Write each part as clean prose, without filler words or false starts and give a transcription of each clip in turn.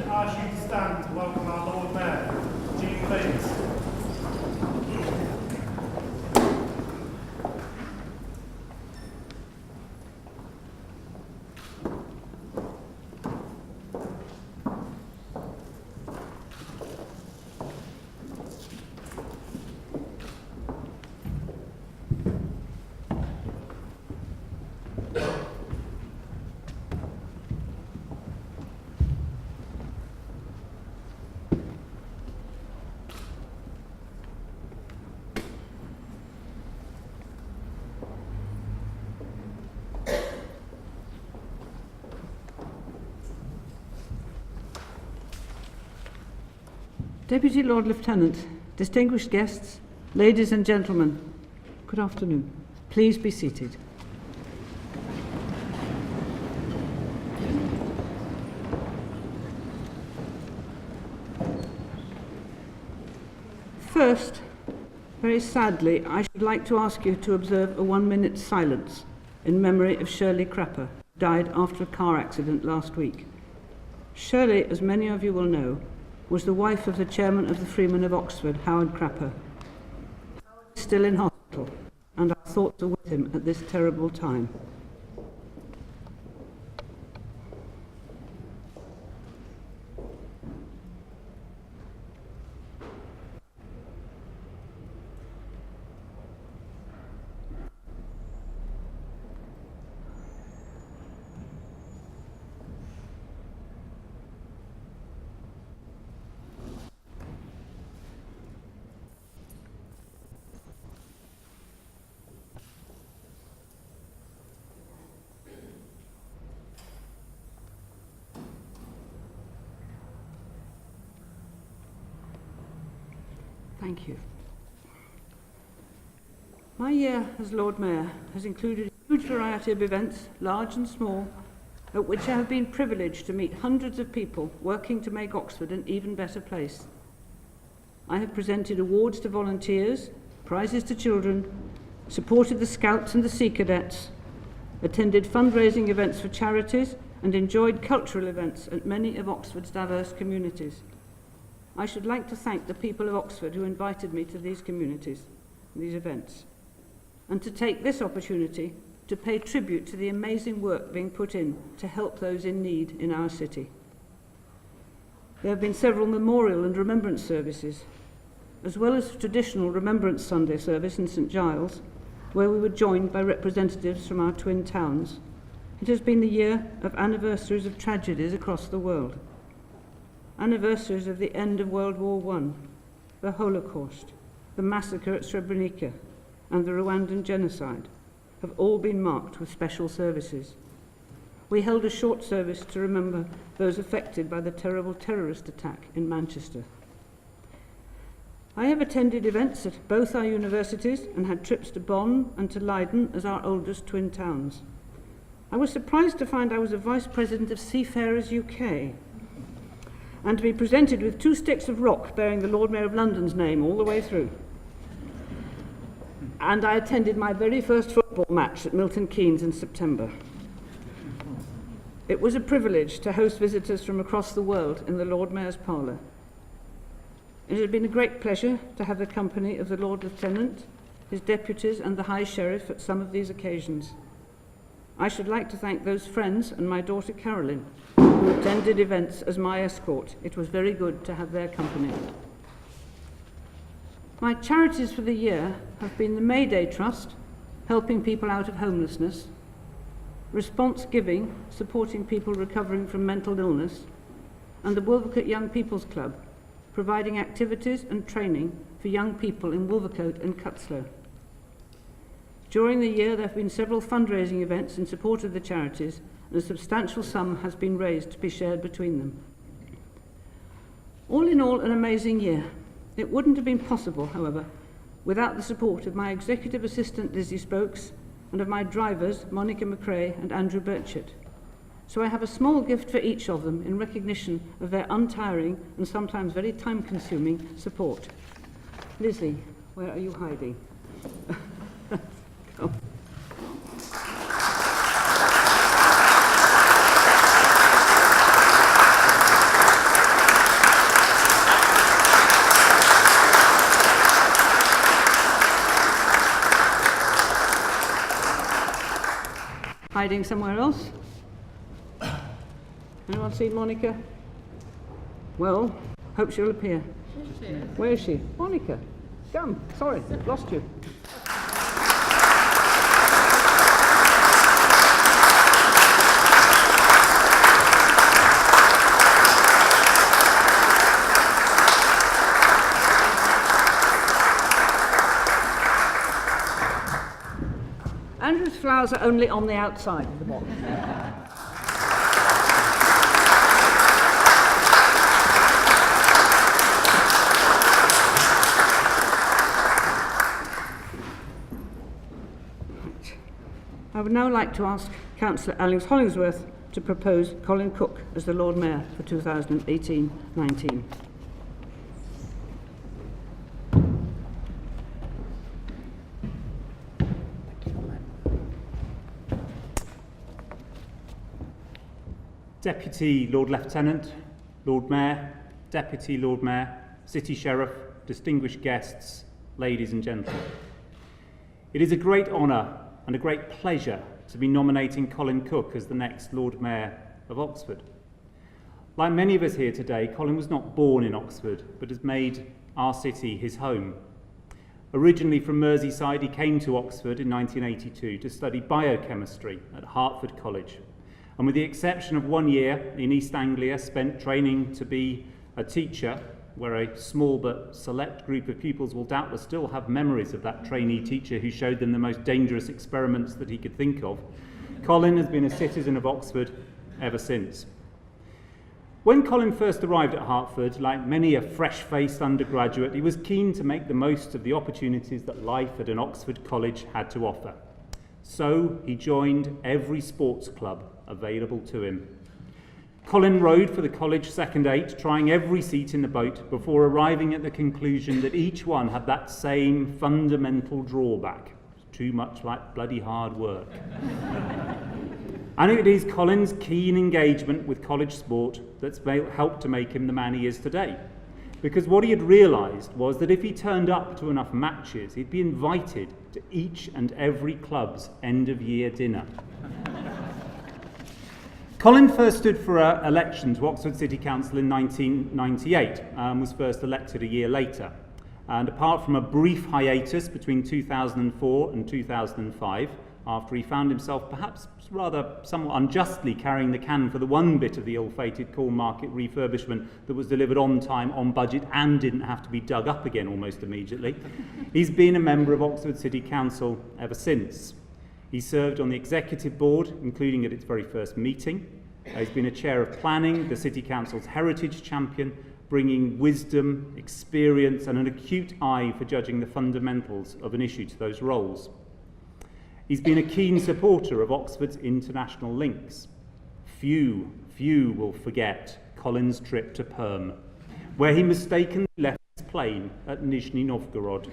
ask you to stand to welcome our Lord Mayor, Jean Fooks. Deputy Lord Lieutenant, distinguished guests, ladies and gentlemen, good afternoon. Please be seated. First, very sadly, I should like to ask you to observe a 1-minute silence in memory of Shirley Crapper, who died after a car accident last week. Shirley, as many of you will know, was the wife of the chairman of the Freemen of Oxford, Howard Crapper. Howard is still in hospital, and our thoughts are with him at this terrible time. Thank you. My year as Lord Mayor has included a huge variety of events, large and small, at which I have been privileged to meet hundreds of people working to make Oxford an even better place. I have presented awards to volunteers, prizes to children, supported the Scouts and the Sea Cadets, attended fundraising events for charities, and enjoyed cultural events at many of Oxford's diverse communities. I should like to thank the people of Oxford who invited me to these communities, these events, and to take this opportunity to pay tribute to the amazing work being put in to help those in need in our city. There have been several memorial and remembrance services, as well as a traditional Remembrance Sunday service in St Giles, where we were joined by representatives from our twin towns. It has been the year of anniversaries of tragedies across the world. Anniversaries of the end of World War I, the Holocaust, the massacre at Srebrenica, and the Rwandan genocide have all been marked with special services. We held a short service to remember those affected by the terrible terrorist attack in Manchester. I have attended events at both our universities and had trips to Bonn and to Leiden as our oldest twin towns. I was surprised to find I was a Vice President of Seafarers UK, and to be presented with 2 sticks of rock bearing the Lord Mayor of London's name all the way through. And I attended my very first football match at Milton Keynes in September. It was a privilege to host visitors from across the world in the Lord Mayor's parlour. It has been a great pleasure to have the company of the Lord Lieutenant, his deputies and the High Sheriff at some of these occasions. I should like to thank those friends and my daughter Carolyn, who attended events as my escort. It was very good to have their company. My charities for the year have been the Mayday Trust, helping people out of homelessness, Response Giving, supporting people recovering from mental illness, and the Wolvercote Young People's Club, providing activities and training for young people in Wolvercote and Cutslow. During the year, there have been several fundraising events in support of the charities, and a substantial sum has been raised to be shared between them. All in all, an amazing year. It wouldn't have been possible, however, without the support of my executive assistant, Lizzie Spokes, and of my drivers, Monica McRae and Andrew Birchett. So I have a small gift for each of them in recognition of their untiring and sometimes very time-consuming support. Lizzie, where are you hiding? Come. hiding somewhere else? Anyone seen Monica? Well, hope she'll appear. Where is she? Monica, come. Sorry, lost you. Andrew's flowers are only on the outside of the box. I would now like to ask Councillor Alex Hollingsworth to propose Colin Cook as the Lord Mayor for 2018-19. Deputy Lord Lieutenant, Lord Mayor, Deputy Lord Mayor, City Sheriff, distinguished guests, ladies and gentlemen. It is a great honour and a great pleasure to be nominating Colin Cook as the next Lord Mayor of Oxford. Like many of us here today, Colin was not born in Oxford, but has made our city his home. Originally from Merseyside, he came to Oxford in 1982 to study biochemistry at Hertford College. And with the exception of 1 year in East Anglia spent training to be a teacher, where a small but select group of pupils will doubtless still have memories of that trainee teacher who showed them the most dangerous experiments that he could think of, Colin has been a citizen of Oxford ever since. When Colin first arrived at Hertford, like many a fresh-faced undergraduate, he was keen to make the most of the opportunities that life at an Oxford college had to offer. So he joined every sports club available to him. Colin rowed for the college second eight, trying every seat in the boat before arriving at the conclusion that each one had that same fundamental drawback: too much like bloody hard work. And it is Colin's keen engagement with college sport that's helped to make him the man he is today. Because what he had realised was that if he turned up to enough matches, he'd be invited to each and every club's end-of-year dinner. Colin first stood for election to Oxford City Council in 1998 and was first elected a year later. And apart from a brief hiatus between 2004 and 2005, after he found himself perhaps rather somewhat unjustly carrying the can for the one bit of the ill-fated Corn Market refurbishment that was delivered on time, on budget, and didn't have to be dug up again almost immediately, he's been a member of Oxford City Council ever since. He served on the executive board, including at its very first meeting. He's been a chair of planning, the City Council's heritage champion, bringing wisdom, experience, and an acute eye for judging the fundamentals of an issue to those roles. He's been a keen supporter of Oxford's international links. Few will forget Colin's trip to Perm, where he mistakenly left his plane at Nizhny Novgorod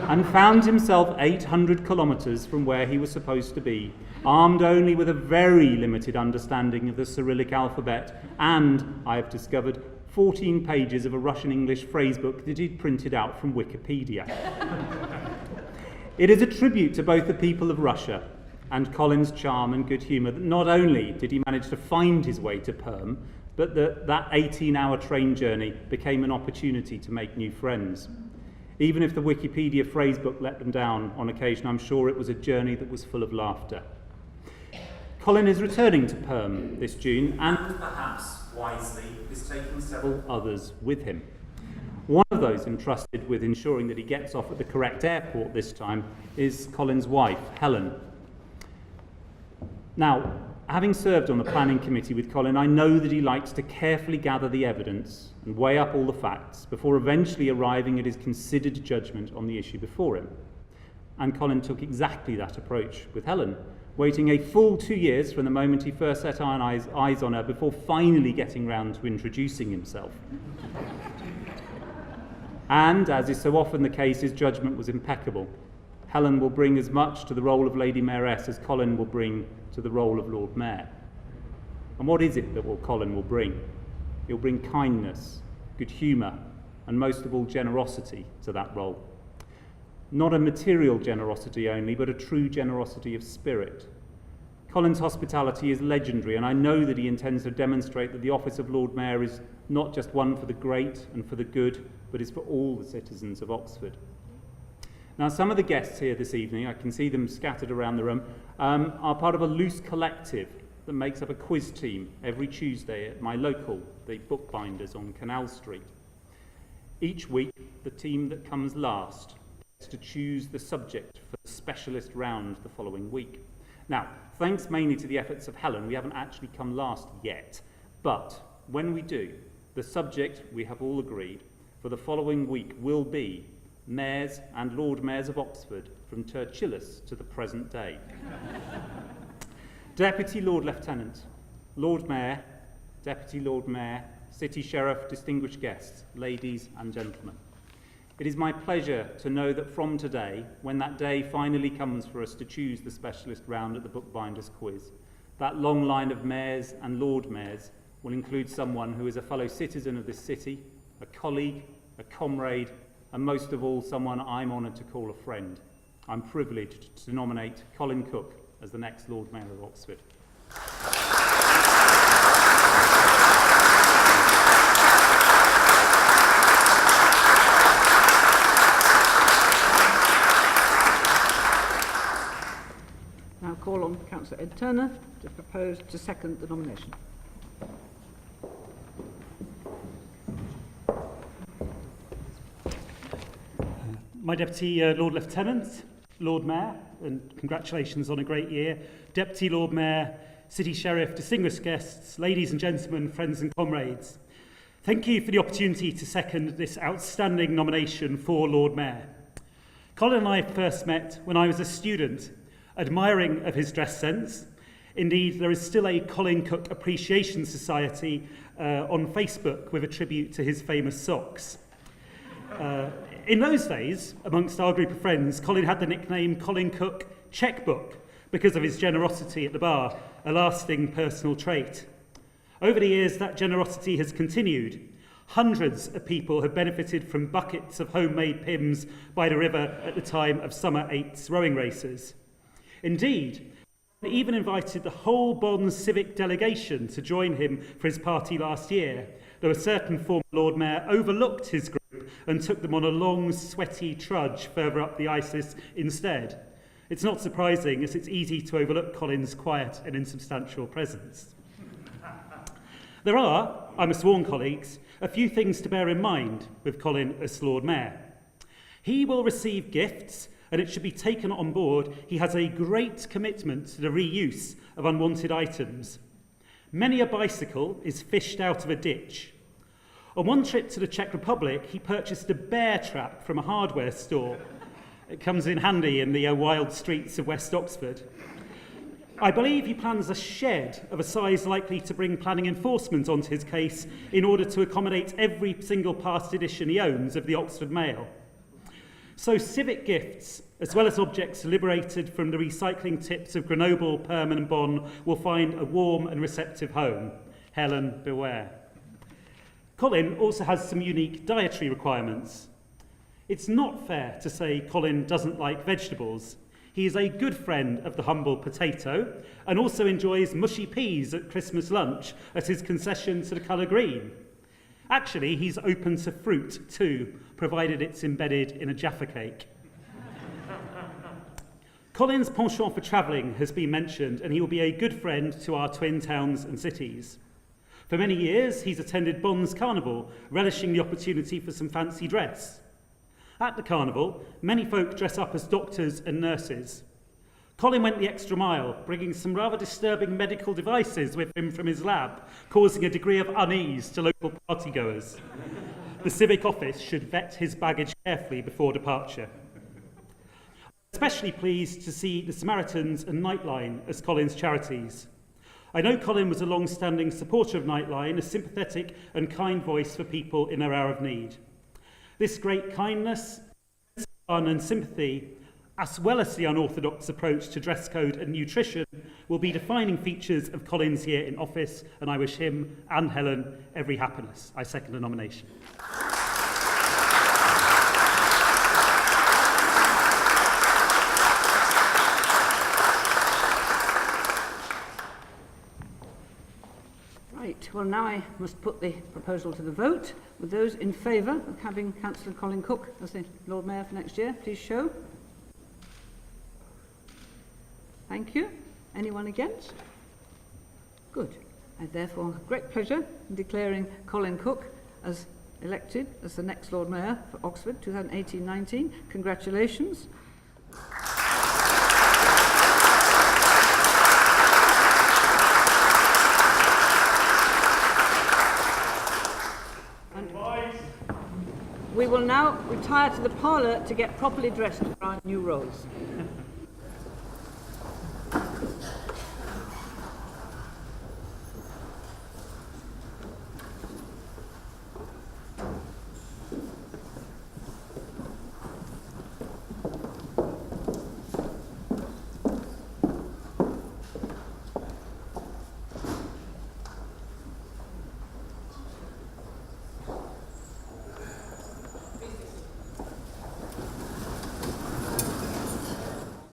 and found himself 800 kilometres from where he was supposed to be, armed only with a very limited understanding of the Cyrillic alphabet and, I have discovered, 14 pages of a Russian-English phrasebook that he'd printed out from Wikipedia. It is a tribute to both the people of Russia and Colin's charm and good humour that not only did he manage to find his way to Perm, but that 18-hour train journey became an opportunity to make new friends. Even if the Wikipedia phrasebook let them down on occasion, I'm sure it was a journey that was full of laughter. Colin is returning to Perm this June and perhaps wisely is taking several others with him. One of those entrusted with ensuring that he gets off at the correct airport this time is Colin's wife, Helen. Now, having served on the planning committee with Colin, I know that he likes to carefully gather the evidence and weigh up all the facts before eventually arriving at his considered judgment on the issue before him. And Colin took exactly that approach with Helen, waiting a full 2 years from the moment he first set eyes on her before finally getting round to introducing himself. And, as is so often the case, his judgment was impeccable. Helen will bring as much to the role of Lady Mayoress as Colin will bring to the role of Lord Mayor. And what is it that Colin will bring? He'll bring kindness, good humour, and most of all generosity to that role. Not a material generosity only, but a true generosity of spirit. Colin's hospitality is legendary, and I know that he intends to demonstrate that the office of Lord Mayor is not just one for the great and for the good, but is for all the citizens of Oxford. Now, some of the guests here this evening, I can see them scattered around the room, are part of a loose collective that makes up a quiz team every Tuesday at my local, the Bookbinders on Canal Street. Each week, the team that comes last gets to choose the subject for the specialist round the following week. Now, thanks mainly to the efforts of Helen, we haven't actually come last yet, but when we do, the subject, we have all agreed, for the following week will be Mayors and Lord Mayors of Oxford from Tertullus to the present day. Deputy Lord Lieutenant, Lord Mayor, Deputy Lord Mayor, City Sheriff, distinguished guests, ladies and gentlemen. It is my pleasure to know that from today, when that day finally comes for us to choose the specialist round at the Bookbinders Quiz, that long line of mayors and Lord Mayors will include someone who is a fellow citizen of this city, a colleague, a comrade, and most of all, someone I'm honoured to call a friend. I'm privileged to nominate Colin Cook as the next Lord Mayor of Oxford. Now call on Councillor Ed Turner to propose to second the nomination. My Deputy Lord Lieutenant, Lord Mayor, and congratulations on a great year, Deputy Lord Mayor, City Sheriff, distinguished guests, ladies and gentlemen, friends and comrades. Thank you for the opportunity to second this outstanding nomination for Lord Mayor. Colin and I first met when I was a student, admiring of his dress sense. Indeed, there is still a Colin Cook Appreciation Society on Facebook with a tribute to his famous socks. In those days, amongst our group of friends, Colin had the nickname Colin Cook Checkbook because of his generosity at the bar, a lasting personal trait. Over the years, that generosity has continued. Hundreds of people have benefited from buckets of homemade Pims by the river at the time of Summer 8's rowing races. Indeed, he even invited the whole Bonds civic delegation to join him for his party last year, though a certain former Lord Mayor overlooked his group and took them on a long, sweaty trudge further up the Isis instead. It's not surprising, as it's easy to overlook Colin's quiet and insubstantial presence. There are, I must warn colleagues, a few things to bear in mind with Colin as Lord Mayor. He will receive gifts, and it should be taken on board he has a great commitment to the reuse of unwanted items. Many a bicycle is fished out of a ditch. On one trip to the Czech Republic, he purchased a bear trap from a hardware store. It comes in handy in the wild streets of West Oxford. I believe he plans a shed of a size likely to bring planning enforcement onto his case in order to accommodate every single past edition he owns of the Oxford Mail. So civic gifts, as well as objects liberated from the recycling tips of Grenoble, Perman and Bonn, will find a warm and receptive home. Helen, beware. Colin also has some unique dietary requirements. It's not fair to say Colin doesn't like vegetables. He is a good friend of the humble potato and also enjoys mushy peas at Christmas lunch at his concession to the colour green. Actually, he's open to fruit too, provided it's embedded in a Jaffa cake. Colin's penchant for travelling has been mentioned, and he will be a good friend to our twin towns and cities. For many years, he's attended Bonds Carnival, relishing the opportunity for some fancy dress. At the carnival, many folk dress up as doctors and nurses. Colin went the extra mile, bringing some rather disturbing medical devices with him from his lab, causing a degree of unease to local partygoers. The civic office should vet his baggage carefully before departure. I'm especially pleased to see the Samaritans and Nightline as Colin's charities. I know Colin was a long-standing supporter of Nightline, a sympathetic and kind voice for people in their hour of need. This great kindness, fun and sympathy, as well as the unorthodox approach to dress code and nutrition, will be defining features of Colin's year in office, and I wish him and Helen every happiness. I second the nomination. Well, now I must put the proposal to the vote. With those in favour of having Councillor Colin Cook as the Lord Mayor for next year, please show. Thank you. Anyone against? Good. I therefore have great pleasure in declaring Colin Cook as elected as the next Lord Mayor for Oxford 2018-19. Congratulations. We will now retire to the parlour to get properly dressed for our new roles.